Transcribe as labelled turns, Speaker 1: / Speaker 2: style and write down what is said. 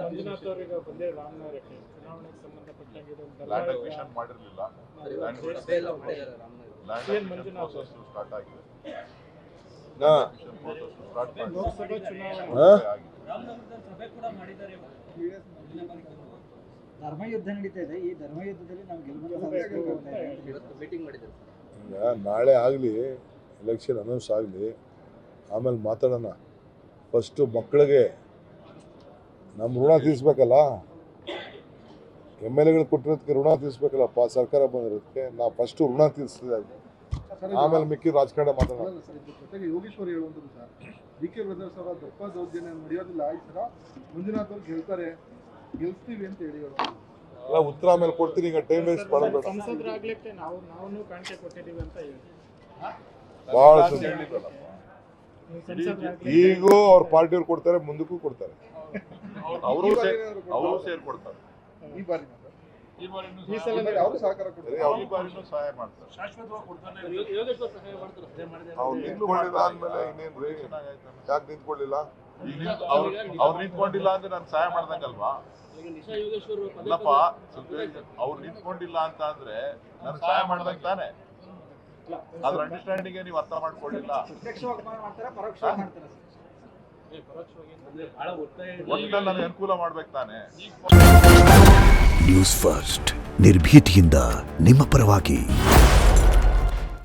Speaker 1: ಮಂಜುನಾಥ್ ಅವರಿಗೆ ಬಂದೇ ರಾಮನಗರಕ್ಕೆ ಚುನಾವಣೆಗೆ ಸಂಬಂಧಪಟ್ಟಂಗೆ
Speaker 2: ಲ್ಯಾಂಡ್ ಅಕ್ವಿಷನ್ ಮಾಡಿರಲಿಲ್ಲ. ಮಂಜುನಾಥ್ ಸ್ಟಾರ್ಟ್ ಆಗಿದೆ.
Speaker 1: ಲೋಕಸಭಾ ಚುನಾವಣೆ
Speaker 3: ಧರ್ಮಯುದ್ಧ ನಡೀತಾ ಇದೆ. ಈ ಧರ್ಮಯುದ್ಧದಲ್ಲಿ ನಾವು ಮೀಟಿಂಗ್ ಮಾಡಿದ್ದೇವೆ.
Speaker 4: ನಾಳೆ ಆಗಲಿ, ಎಲೆಕ್ಷನ್ ಅನೌನ್ಸ್ ಆಗಲಿ, ಆಮೇಲೆ ಮಾತಾಡೋಣ. ಫಸ್ಟು ಮಕ್ಕಳಿಗೆ ನಮ್ಮ ಋಣ ತೀರಿಸ್ಬೇಕಲ್ಲ, MLA ಗಳು ಕೊಟ್ಟಿರೋದಕ್ಕೆ ಋಣ ತೀರಿಸ್ಬೇಕಲ್ಲಪ್ಪ, ಸರ್ಕಾರ ಬಂದಿರೋದಕ್ಕೆ. ನಾವು ಫಸ್ಟು ಋಣ ತೀರಿಸ್ತಿದ್ದೆ, ಆಮೇಲೆ ಮಿಕ್ಕಿ ರಾಜಕಾರಣ ಮಾತಾಡೋಣ.
Speaker 5: ಜೊತೆಗೆ ಯೋಗೇಶ್ವರ್ ಹೇಳುವಂಥದ್ದು ಸರ್, DK ಬ್ರದರ್ಸ್ ಅವರ ದಪ್ಪ ದೌರ್ಜನ್ಯ ನಡೆಯೋದಿಲ್ಲ, ಆಯ್ತು ಸರ ಮಂಜುನಾಥ್ ಅವ್ರು ಗೆಲ್ತಾರೆ, ಗೆಲ್ಸ್ತೀವಿ ಅಂತ ಹೇಳಿ
Speaker 4: ಎಲ್ಲ ಉತ್ತರ ಆಮೇಲೆ ಕೊಡ್ತೀನಿ. ಈಗ ಟೈಮ್ ವೇಸ್ಟ್ ಮಾಡಬೇಡ.
Speaker 1: ಸಂಸದರಾಗ್ಲಿಕ್ಕೆ ನಾವು ಕಾಣಿಕೆ ಕೊಟ್ಟಿದ್ದೀವಿ ಅಂತ ಹೇಳಿ
Speaker 4: ಭಾಳ ಈಗೂ ಅವ್ರ ಪಾರ್ಟಿಯವ್ರು ಕೊಡ್ತಾರೆ, ಮುಂದಕ್ಕೂ ಕೊಡ್ತಾರೆ.
Speaker 2: ಅವರು ಸೇರ್ಕೊಡ್ತಾರೆ.
Speaker 5: ಈ ಬಾರಿ ಅವರು ಸಹಕಾರ ಕೊಡ್ತಾರೆ,
Speaker 2: ಈ ಬಾರಿನೂ ಸಹಾಯ ಮಾಡ್ತಾರೆ.
Speaker 4: ಅವ್ರು ನಿಂತ್ಕೊಂಡಿಲ್ಲ ಅಂದ್ಮೇಲೆ ಇನ್ನೇನ್ರಿ, ಯಾಕೆ ನಿಂತ್ಕೊಳ್ಳಿಲ್ಲ?
Speaker 2: ಅವ್ರು ನಿಂತ್ಕೊಂಡಿಲ್ಲ ಅಂದ್ರೆ ನಾನು ಸಹಾಯ ಮಾಡ್ದಂಗಲ್ವಾ? ಅಲ್ಲಪ್ಪ, ಅವ್ರು ನಿಂತ್ಕೊಂಡಿಲ್ಲ ಅಂತ ಅಂದ್ರೆ ನಾನು ಸಹಾಯ ಮಾಡ್ದಂಗ ತಾನೆ. ಅದ್ರ ಅಂಡರ್ಸ್ಟ್ಯಾಂಡಿಂಗ್ ನೀವು ಅರ್ಥ ಮಾಡ್ಕೊಳ್ಳಿಲ್ಲ. ಒಟ್ಟಲ್ಲಿ ನನಗೆ ಅನುಕೂಲ ಮಾಡ್ಬೇಕು ತಾನೆ.
Speaker 6: ನ್ಯೂಸ್ ಫಸ್ಟ್, ನಿರ್ಭೀತಿಯಿಂದ ನಿಮ್ಮ ಪರವಾಗಿ.